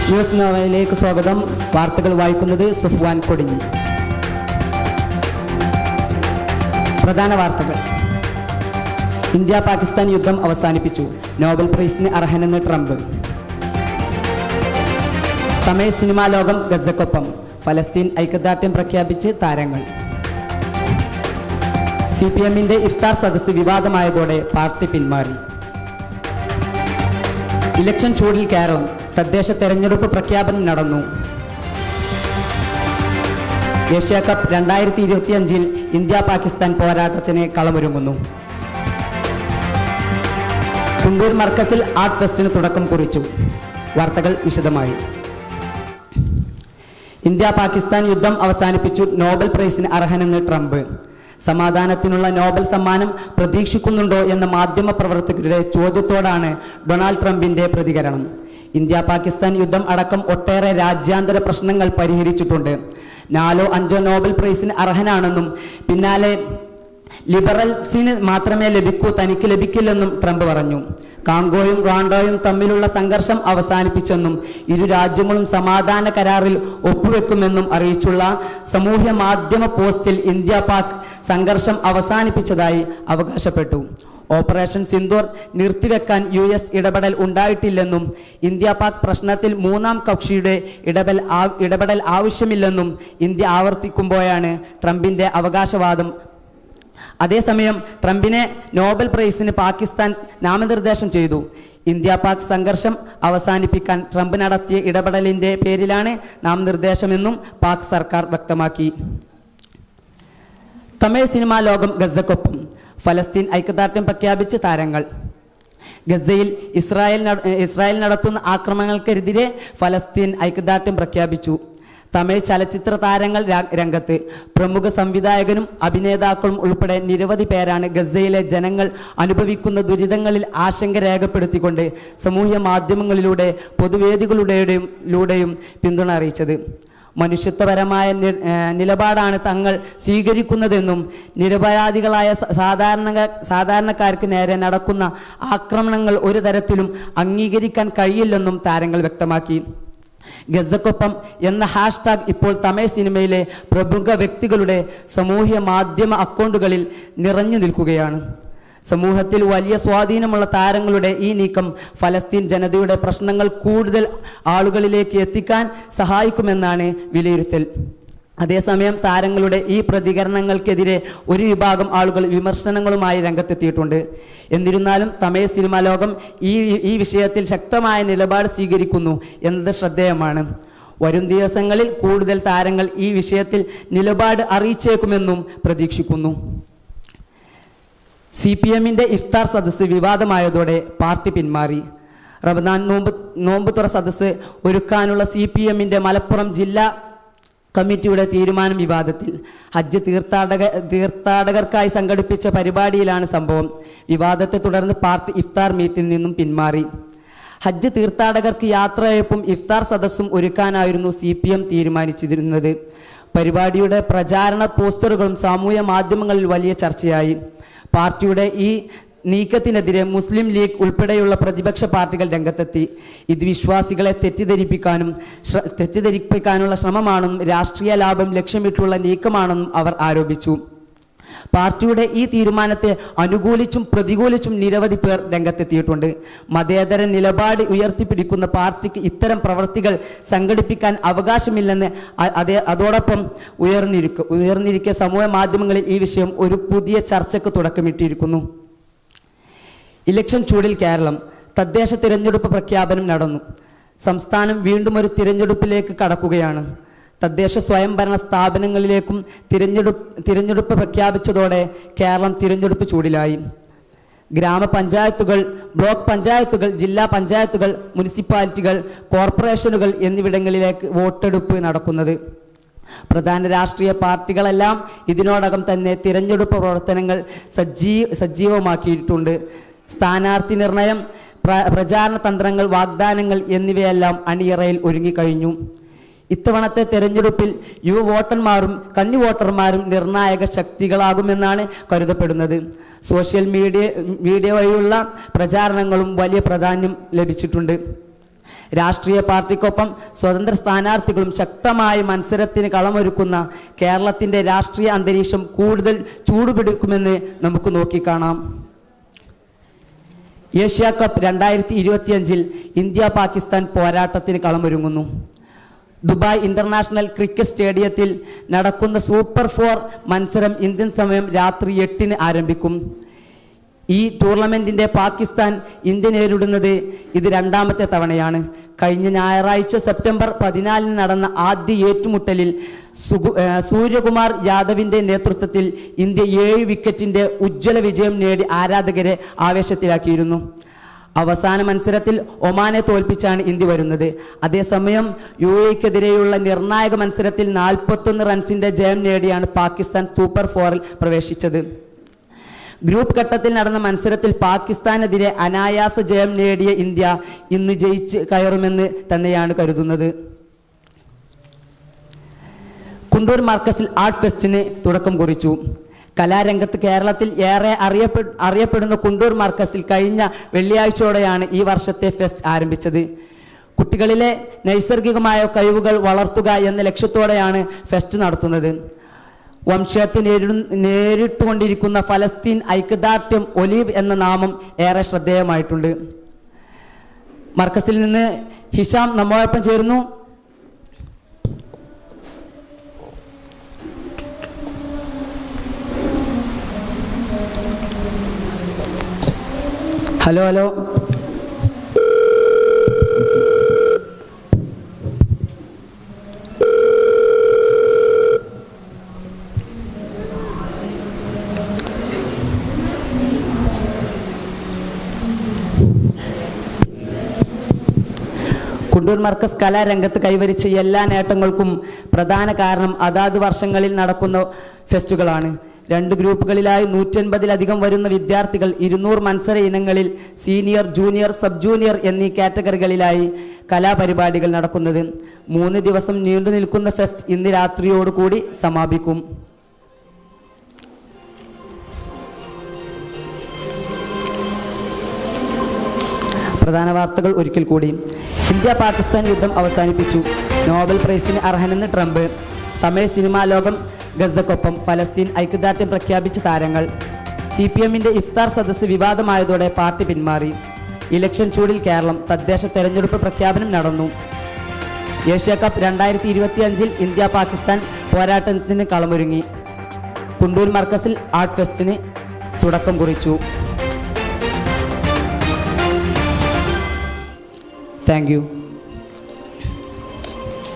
News നോവയിലേക്ക് സ്വാഗതം. വാർത്തകൾ വായിക്കുന്നത് സുഫ്വാൻ കൊടിഞ്ഞി. പ്രധാന വാർത്തകൾ. ഇന്ത്യ പാകിസ്ഥാൻ യുദ്ധം അവസാനിപ്പിച്ചു, നോബൽ പ്രൈസിന് അർഹനെന്ന് ട്രംപ്. തമിഴ് സിനിമാ ലോകം ഗസക്കൊപ്പം, ഫലസ്തീൻ ഐക്യദാർഢ്യം പ്രഖ്യാപിച്ച് താരങ്ങൾ. CPMന്റെ ഇഫ്താർ സദസ്സ് വിവാദമായതോടെ പാർട്ടി പിന്മാറി. ഇലക്ഷൻ ചൂടിൽ കേരളം, തദ്ദേശ തെരഞ്ഞെടുപ്പ് പ്രഖ്യാപനം നടന്നു. ഏഷ്യ കപ്പ് 2025 ഇന്ത്യ പാകിസ്ഥാൻ പോരാട്ടത്തിന് കളമൊരുങ്ങുന്നു. കുണ്ടൂർ മർക്കസിൽ ആർട്ട് ഫെസ്റ്റിന് തുടക്കം കുറിച്ചു. വാർത്തകൾ വിശദമായി. ഇന്ത്യ പാകിസ്ഥാൻ യുദ്ധം അവസാനിപ്പിച്ചു, നോബൽ പ്രൈസിന് അർഹനെന്ന് ട്രംപ്. സമാധാനത്തിനുള്ള നോബൽ സമ്മാനം പ്രതീക്ഷിക്കുന്നുണ്ടോ എന്ന മാധ്യമ പ്രവർത്തകരുടെ ചോദ്യത്തോടാണ് ഡൊണാൾഡ് ട്രംപിന്റെ പ്രതികരണം. ഇന്ത്യ പാകിസ്ഥാൻ യുദ്ധം അടക്കം ഒട്ടേറെ രാജ്യാന്തര പ്രശ്നങ്ങൾ പരിഹരിച്ചിട്ടുണ്ട്. 4 or 5 നോബൽ പ്രൈസിന് അർഹനാണെന്നും പിന്നാലെ ലിബറൽസിന് മാത്രമേ ലഭിക്കൂ, തനിക്ക് ലഭിക്കില്ലെന്നും ട്രംപ് പറഞ്ഞു. കാങ്കോയും റുവാണ്ടയും തമ്മിലുള്ള സംഘർഷം അവസാനിപ്പിച്ചെന്നും ഇരു രാജ്യങ്ങളും സമാധാന കരാറിൽ ഒപ്പുവെക്കുമെന്നും അറിയിച്ചുള്ള സാമൂഹ്യ മാധ്യമ പോസ്റ്റിൽ ഇന്ത്യ പാക് സംഘർഷം അവസാനിപ്പിച്ചതായി അവകാശപ്പെട്ടു. ഓപ്പറേഷൻ സിന്ദൂർ നിർത്തിവെക്കാൻ US ഇടപെടൽ ഉണ്ടായിട്ടില്ലെന്നും ഇന്ത്യ പാക് പ്രശ്നത്തിൽ മൂന്നാം കക്ഷിയുടെ ഇടപെടൽ ആവശ്യമില്ലെന്നും ഇന്ത്യ ആവർത്തിക്കുമ്പോഴാണ് ട്രംപിന്റെ അവകാശവാദം. അതേസമയം ട്രംപിനെ നോബൽ പ്രൈസിന് പാകിസ്ഥാൻ നാമനിർദ്ദേശം ചെയ്തു. ഇന്ത്യ പാക് സംഘർഷം അവസാനിപ്പിക്കാൻ ട്രംപ് നടത്തിയ ഇടപെടലിന്റെ പേരിലാണ് നാമനിർദ്ദേശമെന്നും പാക് സർക്കാർ വ്യക്തമാക്കി. തമിഴ് സിനിമാ ലോകം ഗസക്കൊപ്പം, ഫലസ്തീൻ ഐക്യദാർഢ്യം പ്രഖ്യാപിച്ച് താരങ്ങൾ. ഗസയിൽ ഇസ്രായേൽ നടത്തുന്ന ആക്രമണങ്ങൾക്കെതിരെ ഫലസ്തീൻ ഐക്യദാർഢ്യം പ്രഖ്യാപിച്ചു. തമിഴ് ചലച്ചിത്ര താരങ്ങൾ രംഗത്ത്. പ്രമുഖ സംവിധായകനും അഭിനേതാക്കളും ഉൾപ്പെടെ നിരവധി പേരാണ് ഗസയിലെ ജനങ്ങൾ അനുഭവിക്കുന്ന ദുരിതങ്ങളിൽ ആശങ്ക രേഖപ്പെടുത്തിക്കൊണ്ട് സമൂഹ മാധ്യമങ്ങളിലൂടെ പൊതുവേദികളിലൂടെയും പിന്തുണ അറിയിച്ചത്. മനുഷ്യത്വപരമായ നിലപാടാണ് തങ്ങൾ സ്വീകരിക്കുന്നതെന്നും നിരപരാധികളായ സാധാരണക്കാർക്ക് നേരെ നടക്കുന്ന ആക്രമണങ്ങൾ ഒരു തരത്തിലും അംഗീകരിക്കാൻ കഴിയില്ലെന്നും താരങ്ങൾ വ്യക്തമാക്കി. ഗസക്കൊപ്പം എന്ന ഹാഷ്ടാഗ് ഇപ്പോൾ തമിഴ് സിനിമയിലെ പ്രമുഖ വ്യക്തികളുടെ സാമൂഹ്യ മാധ്യമ അക്കൗണ്ടുകളിൽ നിറഞ്ഞു നിൽക്കുകയാണ്. സമൂഹത്തിൽ വലിയ സ്വാധീനമുള്ള താരങ്ങളുടെ ഈ നീക്കം ഫലസ്തീൻ ജനതയുടെ പ്രശ്നങ്ങൾ കൂടുതൽ ആളുകളിലേക്ക് എത്തിക്കാൻ സഹായിക്കുമെന്നാണ് വിലയിരുത്തൽ. അതേസമയം താരങ്ങളുടെ ഈ പ്രതികരണങ്ങൾക്കെതിരെ ഒരു വിഭാഗം ആളുകൾ വിമർശനങ്ങളുമായി രംഗത്തെത്തിയിട്ടുണ്ട്. എന്നിരുന്നാലും തമിഴ് സിനിമാ ലോകം ഈ വിഷയത്തിൽ ശക്തമായ നിലപാട് സ്വീകരിക്കുന്നു എന്നത് ശ്രദ്ധേയമാണ്. വരും ദിവസങ്ങളിൽ കൂടുതൽ താരങ്ങൾ ഈ വിഷയത്തിൽ നിലപാട് അറിയിച്ചേക്കുമെന്നും പ്രതീക്ഷിക്കുന്നു. CPMന്റെ ഇഫ്താർ സദസ്സ് വിവാദമായതോടെ പാർട്ടി പിന്മാറി. റമദാൻ നോമ്പ് തുറ സദസ്സ് ഒരുക്കാനുള്ള CPMന്റെ മലപ്പുറം ജില്ലാ കമ്മിറ്റിയുടെ തീരുമാനം വിവാദത്തിൽ. ഹജ്ജ് തീർത്ഥാടകർക്കായി സംഘടിപ്പിച്ച പരിപാടിയിലാണ് സംഭവം. വിവാദത്തെ തുടർന്ന് പാർട്ടി ഇഫ്താർ മീറ്റിൽ നിന്നും പിന്മാറി. ഹജ്ജ് തീർത്ഥാടകർക്ക് യാത്രയയപ്പും ഇഫ്താർ സദസ്സും ഒരുക്കാനായിരുന്നു CPM തീരുമാനിച്ചിരുന്നത്. പരിപാടിയുടെ പ്രചാരണ പോസ്റ്ററുകളും സാമൂഹ്യ മാധ്യമങ്ങളിൽ വലിയ ചർച്ചയായി. പാർട്ടിയുടെ ഈ നീക്കത്തിനെതിരെ മുസ്ലിം ലീഗ് ഉൾപ്പെടെയുള്ള പ്രതിപക്ഷ പാർട്ടികൾ രംഗത്തെത്തി. ഇത് വിശ്വാസികളെ തെറ്റിദ്ധരിപ്പിക്കാനുള്ള ശ്രമമാണെന്നും രാഷ്ട്രീയ ലാഭം ലക്ഷ്യമിട്ടുള്ള നീക്കമാണെന്നും അവർ ആരോപിച്ചു. പാർട്ടിയുടെ ഈ തീരുമാനത്തെ അനുകൂലിച്ചും പ്രതികൂലിച്ചും നിരവധി പേർ രംഗത്തെത്തിയിട്ടുണ്ട്. മതേതര നിലപാട് ഉയർത്തിപ്പിടിക്കുന്ന പാർട്ടിക്ക് ഇത്തരം പ്രവർത്തികൾ സംഘടിപ്പിക്കാൻ അവകാശമില്ലെന്ന് അതോടൊപ്പം ഉയർന്നിരിക്കെ സമൂഹ മാധ്യമങ്ങളിൽ ഈ വിഷയം ഒരു പുതിയ ചർച്ചയ്ക്ക് തുടക്കമിട്ടിരിക്കുന്നു. ഇലക്ഷൻ ചൂടിൽ കേരളം, തദ്ദേശ തിരഞ്ഞെടുപ്പ് പ്രഖ്യാപനം നടന്നു. സംസ്ഥാനം വീണ്ടും ഒരു തിരഞ്ഞെടുപ്പിലേക്ക് കടക്കുകയാണ്. തദ്ദേശ സ്വയംഭരണ സ്ഥാപനങ്ങളിലേക്കും തിരഞ്ഞെടുപ്പ് പ്രഖ്യാപിച്ചതോടെ കേരളം തിരഞ്ഞെടുപ്പ് ചൂടിലായി. ഗ്രാമപഞ്ചായത്തുകൾ, ബ്ലോക്ക് പഞ്ചായത്തുകൾ, ജില്ലാ പഞ്ചായത്തുകൾ, മുനിസിപ്പാലിറ്റികൾ, കോർപ്പറേഷനുകൾ എന്നിവിടങ്ങളിലേക്ക് വോട്ടെടുപ്പ് നടക്കുന്നത്. പ്രധാന രാഷ്ട്രീയ പാർട്ടികളെല്ലാം ഇതിനോടകം തന്നെ തിരഞ്ഞെടുപ്പ് പ്രവർത്തനങ്ങൾ സജീവമാക്കിയിട്ടുണ്ട്. സ്ഥാനാർത്ഥി നിർണയം, പ്രചാരണ തന്ത്രങ്ങൾ, വാഗ്ദാനങ്ങൾ എന്നിവയെല്ലാം അണിയറയിൽ ഒരുങ്ങിക്കഴിഞ്ഞു. ഇത്തവണത്തെ തെരഞ്ഞെടുപ്പിൽ യുവ വോട്ടർമാരും കന്നി വോട്ടർമാരും നിർണായക ശക്തികളാകുമെന്നാണ് കരുതപ്പെടുന്നത്. സോഷ്യൽ മീഡിയ വഴിയുള്ള പ്രചാരണങ്ങളും വലിയ പ്രാധാന്യം ലഭിച്ചിട്ടുണ്ട്. രാഷ്ട്രീയ പാർട്ടിക്കൊപ്പം സ്വതന്ത്ര സ്ഥാനാർത്ഥികളും ശക്തമായ മത്സരത്തിന് കളമൊരുക്കുന്ന കേരളത്തിൻ്റെ രാഷ്ട്രീയ അന്തരീക്ഷം കൂടുതൽ ചൂടുപിടിക്കുമെന്ന് നമുക്ക് നോക്കിക്കാണാം. ഏഷ്യ കപ്പ് 2025 ഇന്ത്യ പാകിസ്ഥാൻ പോരാട്ടത്തിന് കളമൊരുങ്ങുന്നു. ദുബായ് ഇന്റർനാഷണൽ ക്രിക്കറ്റ് സ്റ്റേഡിയത്തിൽ നടക്കുന്ന സൂപ്പർ 4 മത്സരം ഇന്ത്യൻ സമയം രാത്രി 8-ന് ആരംഭിക്കും. ഈ ടൂർണമെന്റിന്റെ പാകിസ്ഥാൻ ഇന്ത്യ നേരിടുന്നത് ഇത് 2ാമത്തെ തവണയാണ്. കഴിഞ്ഞ ഞായറാഴ്ച സെപ്റ്റംബർ 14-ന് നടന്ന ആദ്യ ഏറ്റുമുട്ടലിൽ സൂര്യകുമാർ യാദവിന്റെ നേതൃത്വത്തിൽ ഇന്ത്യ 7 വിക്കറ്റിന്റെ ഉജ്ജ്വല വിജയം നേടി ആരാധകരെ ആവേശത്തിലാക്കിയിരുന്നു. അവസാന മത്സരത്തിൽ ഒമാനെ തോൽപ്പിച്ചാണ് ഇന്ത്യ വരുന്നത്. അതേസമയം UAEക്കെതിരെയുള്ള നിർണായക മത്സരത്തിൽ 41 റൺസിന്റെ ജയം നേടിയാണ് പാകിസ്ഥാൻ സൂപ്പർ 4-ൽ പ്രവേശിച്ചത്. ഗ്രൂപ്പ് ഘട്ടത്തിൽ നടന്ന മത്സരത്തിൽ പാകിസ്ഥാനെതിരെ അനായാസ ജയം നേടിയ ഇന്ത്യ ഇന്ന് ജയിച്ച് കയറുമെന്ന് തന്നെയാണ് കരുതുന്നത്. കുണ്ടൂർ മാർക്കസിൽ ആർട്ട് ഫെസ്റ്റിന് തുടക്കം കുറിച്ചു. കലാരംഗത്ത് കേരളത്തിൽ ഏറെ അറിയപ്പെടുന്ന കുണ്ടൂർ മാർക്കസിൽ കഴിഞ്ഞ വെള്ളിയാഴ്ചയോടെയാണ് ഈ വർഷത്തെ ഫെസ്റ്റ് ആരംഭിച്ചത്. കുട്ടികളിലെ നൈസർഗികമായ കഴിവുകൾ വളർത്തുക എന്ന ലക്ഷ്യത്തോടെയാണ് ഫെസ്റ്റ് നടത്തുന്നത്. വംശത്തെ നേരിട്ടുകൊണ്ടിരിക്കുന്ന ഫലസ്തീൻ ഐക്യദാർഢ്യം ഒലീവ് എന്ന നാമം ഏറെ ശ്രദ്ധേയമായിട്ടുണ്ട്. മർക്കസിൽ നിന്ന് ഹിഷാം നമ്മോടൊപ്പം ചേരുന്നു. ഹലോ ഹലോ കുണ്ടൂർ മർക്കസ് കലാരംഗത്ത് കൈവരിച്ച എല്ലാ നേട്ടങ്ങൾക്കും പ്രധാന കാരണം അതാത് വർഷങ്ങളിൽ നടക്കുന്ന ഫെസ്റ്റുകളാണ്. 2 ഗ്രൂപ്പുകളിലായി 150-ലധികം വരുന്ന വിദ്യാർത്ഥികൾ 200 മത്സര ഇനങ്ങളിൽ സീനിയർ, ജൂനിയർ, സബ് ജൂനിയർ എന്നീ കാറ്റഗറികളിലായി കലാപരിപാടികൾ നടക്കുന്നത്. 3 ദിവസം നീണ്ടു നിൽക്കുന്ന ഫെസ്റ്റ് ഇന്ന് രാത്രിയോടുകൂടി സമാപിക്കും. പ്രധാന വാർത്തകൾ ഒരിക്കൽ കൂടി. ഇന്ത്യ പാകിസ്ഥാൻ യുദ്ധം അവസാനിപ്പിച്ചു. നോബൽ പ്രൈസിന് അർഹനെന്ന് ട്രംപ്. തമിഴ് സിനിമാ ലോകം ഗസക്കൊപ്പം. ഫലസ്തീൻ ഐക്യദാർഢ്യം പ്രഖ്യാപിച്ച താരങ്ങൾ. CPMന്റെ ഇഫ്താർ സദസ്സ് വിവാദമായതോടെ പാർട്ടി പിന്മാറി. ഇലക്ഷൻ ചൂടിൽ കേരളം. തദ്ദേശ തെരഞ്ഞെടുപ്പ് പ്രഖ്യാപനം നടന്നു. ഏഷ്യ കപ്പ് 2025 ഇന്ത്യ പാകിസ്ഥാൻ പോരാട്ടത്തിന് കളമൊരുങ്ങി. കുണ്ടൂർ മർക്കസിൽ ആർട്ട് ഫെസ്റ്റിന് തുടക്കം കുറിച്ചു. Thank you.